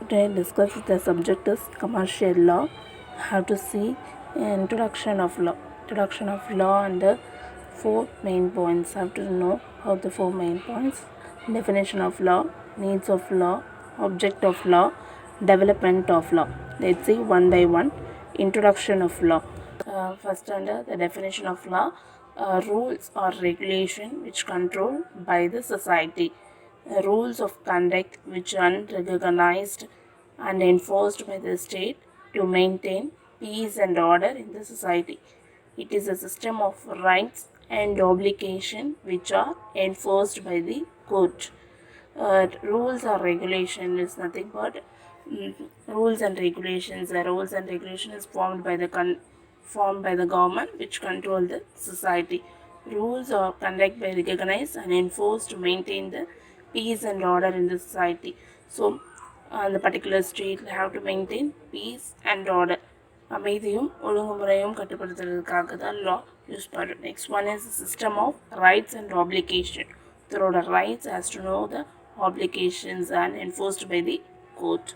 Today discuss the subject is commercial law. Have to see introduction of law. Introduction of law and the four main points. Have to know about the four main points. Definition of law, needs of law, object of law, development of law. Let's see one by one. Introduction of law. First under the definition of law, rules or regulation which controlled by the society. Rules of conduct which are recognized and enforced by the state to maintain peace and order in the society. It is a system of rights and obligation which are enforced by the court. Rules or regulation is nothing but rules and regulations. Rules and regulation is formed by the government which control the society. Rules or conduct by recognized and enforced to maintain the peace and order in the society. So, on the particular state, they have to maintain peace and order. அமைதியும் ஒழுங்குமுறையும் கட்டுப்படுத்துறதுக்காக தான் law use பண்ணுறோம். Next one is the system of rights and obligation. Through rights has to know the obligations and enforced by the court.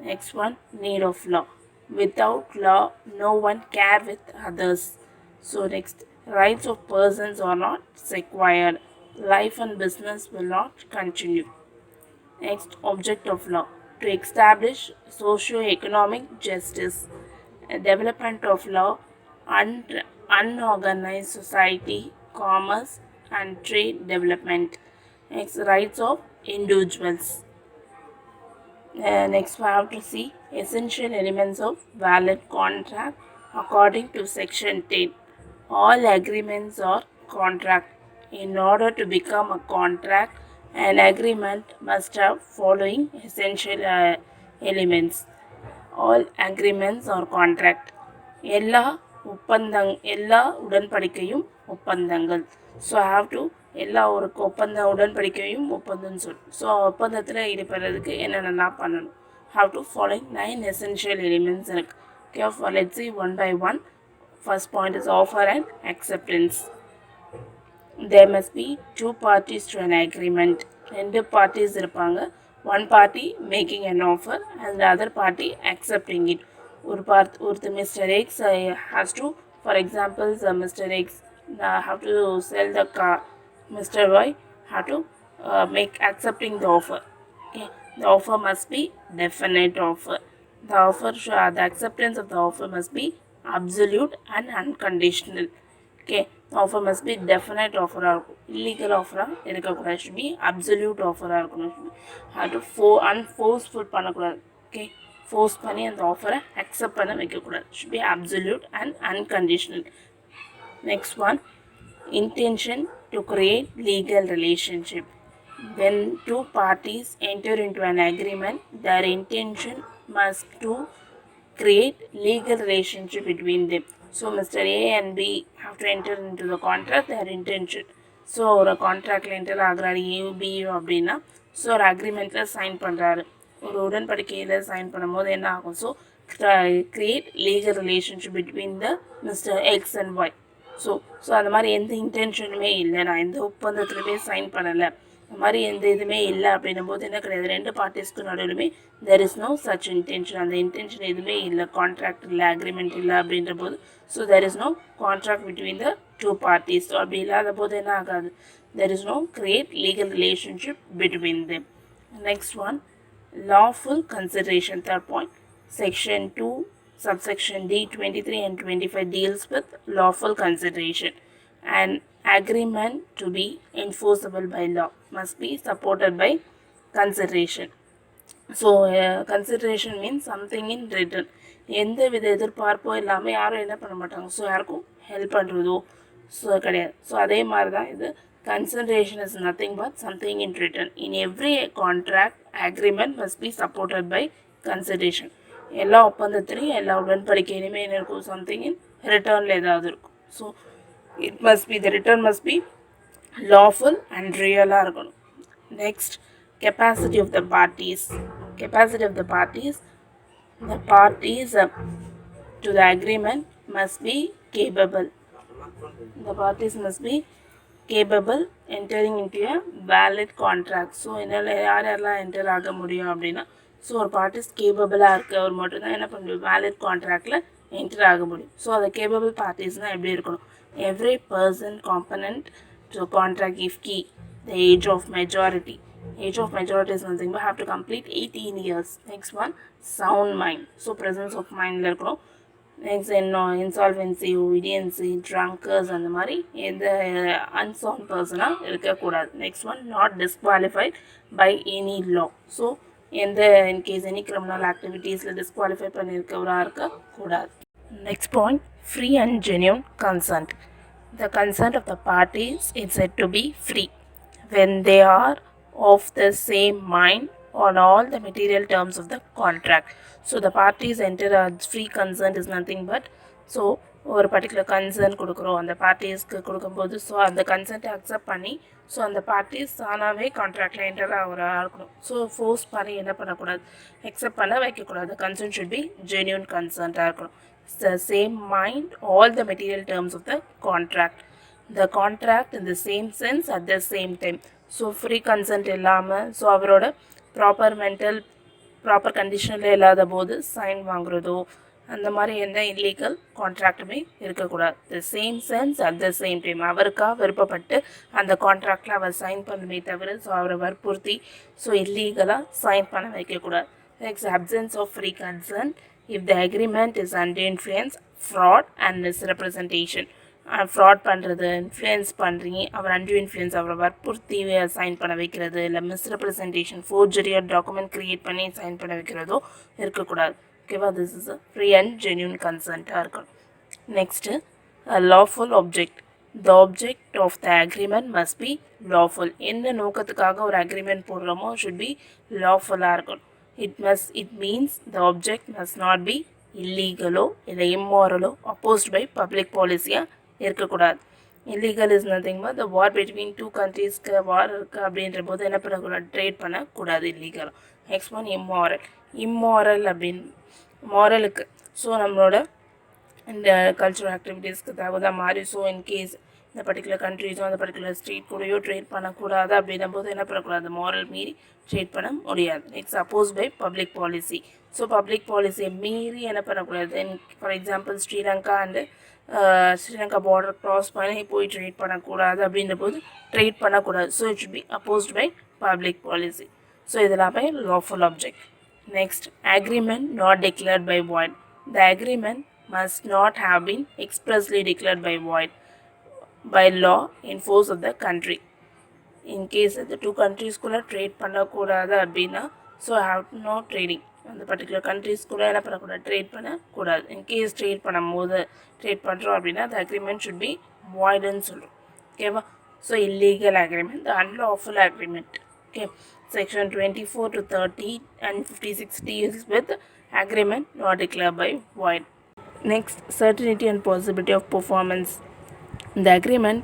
Next one, need of law. Without law, no one care with others. So next, rights of persons are not secured. Life and business will not continue. Next, object of law. To establish socio-economic justice. Development of law, unorganized society, commerce and trade development. Next, rights of individuals. Next, we have to see essential elements of valid contract according to section 10. All agreements are contract. In order to become a contract, an agreement must have following essential elements. All agreements are contract. எல்லா உடன்படிக்கையும் ஒப்பந்தங்கள். So have to எல்லா ஒரு உடன்படிக்கையும் ஒப்பந்தம்னு சொல்லணும். So ஒப்பந்தத்தில் ஈடுபடுறதுக்கு என்னென்னலாம் பண்ணணும். Have to following 9 essential elements இருக்கு. Okay, let's see one by one. First point is offer and acceptance. There must be two parties to an agreement. ரெண்டு parties இருப்பாங்க. One party making an offer and the other party accepting it. Mr. X has to, for example, Mr. X have to sell the car. Mr. Y have to make accepting the offer. Okay, the offer must be definite offer. The acceptance of the offer must be absolute and unconditional. Okay, the offer must be definite offer. Illegal offer should be absolute offer. Have to unforceful பண்ணக்கூடாது. Okay, force பண்ணி அந்த ஆஃபரை accept பண்ண வைக்கக்கூடாது. should be absolute and unconditional. Next one, intention to create legal relationship. When two parties enter into an agreement, their intention must to create legal relationship between them. So Mr. A and B have to enter into the contract, their intention. So ஒரு கான்ட்ராக்டில் enter ஆகுறாரு AB அப்படின்னா, so ஒரு அக்ரிமெண்ட்டில் sign பண்ணுறாரு. ஒரு உடன்படிக்கையில் sign பண்ணும்போது என்ன ஆகும்? So create legal relationship between the mister X and Y. So அந்த மாதிரி எந்த இன்டென்ஷனுமே இல்லை, நான் எந்த ஒப்பந்தத்துலையுமே சைன் பண்ணலை, அந்த மாதிரி எந்த இதுவுமே இல்லை அப்படின்னும் போது என்ன கிடையாது, ரெண்டு பார்ட்டிஸ்க்கு நடுவிலுமே there is no such intention. அந்த இன்டென்ஷன் எதுவுமே இல்லை, கான்ட்ராக்ட் இல்லை, அக்ரிமெண்ட் இல்லை அப்படின்ற போது so there is no contract between the two parties. So அப்படி இல்லாத போது என்ன ஆகாது, there is no create legal relationship between them. Next one, lawful consideration. Third point, section 2 subsection D 23 and 25 deals with lawful consideration. An agreement to be enforceable by law must be supported by consideration. So consideration means something in return. எந்த வித எதிர்பார்ப்போ இல்லாமல் யாரும் என்ன பண்ண மாட்டாங்க, so யாருக்கும் help பண்ணுறதோ so கிடையாது. ஸோ அதே மாதிரி தான் இது. Consideration is nothing but something in return. In every contract, agreement must be supported by consideration. எல்லா ஒப்பந்தத்திலையும் எல்லா உடன்படிக்கையிலுமே என்ன இருக்கும், சம்திங் இன் ரிட்டர்னில் ஏதாவது இருக்கும். So it must be, the return must be lawful and ரியலாக இருக்கணும். Next, capacity of the parties. Capacity of the parties to the agreement must be capable. The parties must be capable entering into a valid contract. So என்னால் யாரெல்லாம் enter ஆக முடியும் அப்படின்னா, so ஒரு parties கேபபிளாக இருக்கவர் மட்டும்தான் என்ன பண்ண முடியும், வேலிட் கான்ட்ராக்டில் என்டர் ஆக முடியும். ஸோ அது கேபபிள் பார்ட்டிஸ்னால் எப்படி இருக்கணும், every person competent to contract if he the age of majority. Age of majority is nothing but have to complete 18 years. Next one, sound mind. So presence of mind la irukom. Next insolvency, obediency, drunkards and the mari the unsound person irukka koodad. Next one, not disqualified by any law. So in case any criminal activities la disqualify pannirukavara irukka koodad. Next point, free and genuine consent. The consent of the parties is said to be free when they are of the same mind on all the material terms of the contract. So the parties enter a free consent is nothing but, so ஒரு particular concern கொடுக்குறோம் அந்த பார்ட்டிஸ்க்கு கொடுக்கும்போது, so அந்த கன்சென்ட்டை accept பண்ணி so அந்த parties தானாகவே கான்ட்ராக்டில் enter ஆகிறா இருக்கணும். So force பண்ணி என்ன பண்ணக்கூடாது, அக்செப்ட் பண்ண வைக்கக்கூடாது. கன்சென்ட் ஷுட் பி ஜென்யூன் கன்சென்ட்டாக இருக்கணும். The same mind all the material terms of the contract. The contract in the same sense at the same time. So free consent இல்லாமல் so அவரோட proper கண்டிஷனில் இல்லாத போது சைன் வாங்குறதோ அந்த மாதிரி எந்த இல்லீகல் கான்ட்ராக்டுமே இருக்கக்கூடாது. The same sense at the same time அவருக்காக விருப்பப்பட்டு அந்த கான்ட்ராக்டில் அவர் சைன் பண்ணுமே தவிர ஸோ அவரை வற்புறுத்தி ஸோ இல்லீகலாக சைன் பண்ண வைக்கக்கூடாது. Next, absence of free consent if the agreement is under influence, fraud and misrepresentation. Fraud பண்ணுறது, இன்ஃப்ளூயன்ஸ் பண்ணுறீங்க, அவர் அண்டர் இன்ஃப்ளூயன்ஸ் அவரை வற்புறுத்தி சைன் பண்ண வைக்கிறது, இல்லை மிஸ்ரெப்ரசன்டேஷன் ஃபோர்ஜரியாக டாக்குமெண்ட் க்ரியேட் பண்ணி சைன் பண்ண வைக்கிறதோ இருக்கக்கூடாது. ஓகேவா, this is a free and genuine கன்சென்ட்டாக இருக்கணும். Next, lawful object. The object of the agreement must be lawful. எந்த நோக்கத்துக்காக ஒரு அக்ரிமெண்ட் போடுறோமோ ஷுட் பி லாஃபுல்லாக இருக்கணும். It means the object must not be illegalo இல்லை immoralo opposed by public policy-யாக இருக்கக்கூடாது. Illegal is nothing but the war between two கண்ட்ரீஸ்க்கு war இருக்குது அப்படின்ற போது என்ன பண்ணக்கூடாது, ட்ரேட் பண்ணக்கூடாது இல்லீகலாக. நெக்ஸ்ட் ஒன், இம்மாரல் அப்படின்னு மாரலுக்கு ஸோ நம்மளோட இந்த கல்ச்சுரல் ஆக்டிவிட்டீஸ்க்கு தகுந்த மாதிரி ஸோ இன்கேஸ் இந்த பர்டிகுலர் கண்ட்ரீஸோ அந்த பர்டிகுலர் ஸ்டேட் கூடயோ ட்ரேட் பண்ணக்கூடாது அப்படின்னும் போது என்ன பண்ணக்கூடாது, மாரல் மீறி ட்ரேட் பண்ண முடியாது. Next, opposed by public policy. So public பாலிசியை மீறி என்ன பண்ணக்கூடாது, for example Sri Lanka and Sri Lanka border cross பண்ணி போய் ட்ரேட் பண்ணக்கூடாது அப்படின்ற போது ட்ரேட் பண்ணக்கூடாது. So it should be opposed by public policy. So இதெல்லாமே lawful object. Next, agreement not declared by void. The agreement must not have been expressly declared by law in force of the country. In case the two countries kulla trade பண்ணக்கூடாது அப்படின்னா so have no trading. அந்த particular countries கூட என்ன பண்ணக்கூடாது, trade பண்ணக்கூடாது. In case trade பண்ணும்போது trade பண்ணுறோம் அப்படின்னா the agreement should be voidன்னு சொல்கிறோம். ஓகேவா, so illegal agreement, the unlawful agreement. Okay, section 24 to 30 and 56 deals with agreement not declared by void. Next, certainty and possibility of performance. The agreement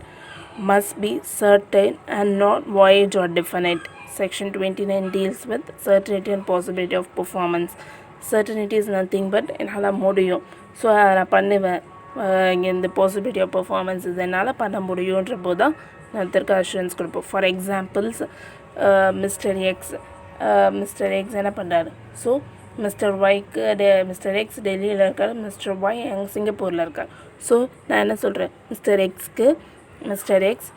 must be certain and not void or definite. Section 29 deals with certainty and possibility of performance. Certainty is nothing but என்னால் முடியும், so நான் பண்ணுவேன். இங்கே இந்த possibility of performance இது என்னால் பண்ண முடியுன்ற போது தான் நான் திருக்க அஷூரன்ஸ் கொடுப்போம். ஃபார் எக்ஸாம்பிள்ஸ், மிஸ்டர் எக்ஸ் என்ன பண்ணுறாரு, ஸோ மிஸ்டர் எக்ஸ் டெல்லியில் இருக்கார், மிஸ்டர் ஒய் சிங்கப்பூரில் இருக்கார். ஸோ நான் என்ன சொல்கிறேன், மிஸ்டர் எக்ஸ்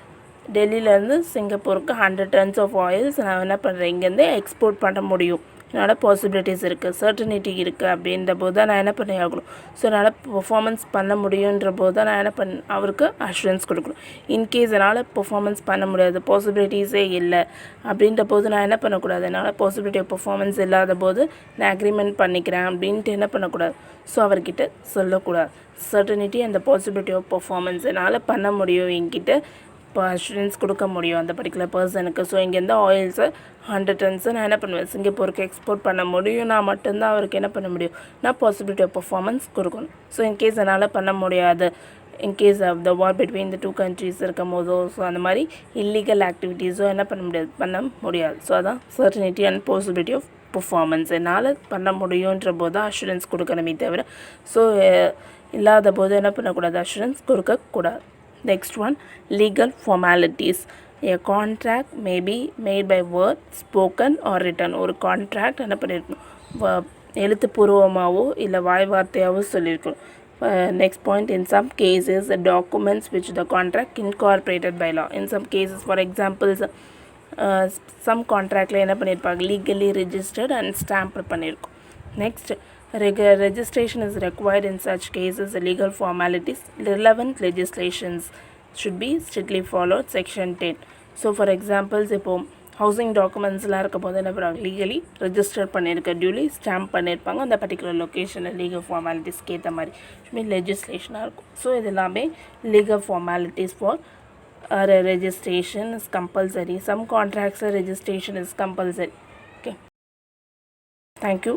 டெல்லியிலேருந்து சிங்கப்பூருக்கு 100 tons ஆஃப் ஆயில்ஸ் நான் என்ன பண்ணுறேன் இங்கேருந்து எக்ஸ்போர்ட் பண்ண முடியும், என்னால் பாசிபிலிட்டிஸ் இருக்குது, சர்டனிட்டி இருக்குது அப்படின்ற போது தான் நான் என்ன பண்ணி ஆகணும். ஸோ என்னால் பெர்ஃபார்மன்ஸ் பண்ண முடியுன்ற போது தான் நான் என்ன அவருக்கு அஷூரன்ஸ் கொடுக்கணும். இன்கேஸ் என்னால் பெர்ஃபார்மன்ஸ் பண்ண முடியாது, பாசிபிலிட்டிஸே இல்லை அப்படின்ற போது நான் என்ன பண்ணக்கூடாது, என்னால் பாசிபிலிட்டி ஆஃப் பெர்ஃபார்மன்ஸ் இல்லாத போது நான் அக்ரிமெண்ட் பண்ணிக்கிறேன் அப்படின்ட்டு என்ன பண்ணக்கூடாது, ஸோ அவர்கிட்ட சொல்லக்கூடாது. சர்டனிட்டி அந்த பாசிபிலிட்டி ஆஃப் பெர்ஃபார்மன்ஸ் என்னால் பண்ண முடியும், என்கிட்ட இப்போ அஷூரன்ஸ் கொடுக்க முடியும் அந்த பர்டிகுலர் பர்சனுக்கு. ஸோ இங்கேருந்து ஆயில்ஸை 100 tons நான் என்ன பண்ணுவேன் சிங்கப்பூருக்கு எக்ஸ்போர்ட் பண்ண முடியும், நான் மட்டும்தான் அவருக்கு என்ன பண்ண முடியும், நான் பாசிபிலிட்டி ஆஃப் பர்ஃபார்மன்ஸ் கொடுக்கணும். ஸோ இன்கேஸ் என்னால் பண்ண முடியாது, in case of the war between the two countries இருக்கும் போதோ ஸோ அந்த மாதிரி இல்லீகல் ஆக்டிவிட்டீஸோ என்ன பண்ண முடியாது. ஸோ அதான் certainty and possibility of performance. என்னால் பண்ண முடியுன்ற போது தான் அஷூரன்ஸ் கொடுக்கணுமே தவிர ஸோ இல்லாத போது என்ன பண்ணக்கூடாது, அஷூரன்ஸ் கொடுக்கக்கூடாது. Next one, legal formalities. A contract may be made by word, spoken or written. ஒரு கான்ட்ராக்ட் என்ன பண்ணியிருக்கணும், எழுத்துப்பூர்வமாகவோ இல்லை வாய் வார்த்தையாகவோ சொல்லியிருக்கணும். Next point, in some cases the documents which the contract incorporated by law. In some cases, for examples, some contractல என்ன பண்ணியிருப்பாங்க, legally registered and stamped பண்ணியிருக்கும். Next, registration is required in such cases. Legal formalities, relevant legislations should be strictly followed. Section 10. So for examples, இப்போ housing டாக்குமெண்ட்ஸ்லாம் இருக்கும் போது என்ன பண்ணுவாங்க, legally register பண்ணியிருக்க, duly stamp பண்ணியிருப்பாங்க அந்த பர்டிகுலர் லொக்கேஷனில் லீகல் ஃபார்மாலிட்டிஸ்க்கு ஏற்ற மாதிரி மீன் லெஜிஸ்லேஷனாக இருக்கும். ஸோ இது எல்லாமே legal formalities for registration is compulsory. Some contracts registration is compulsory. Okay, thank you.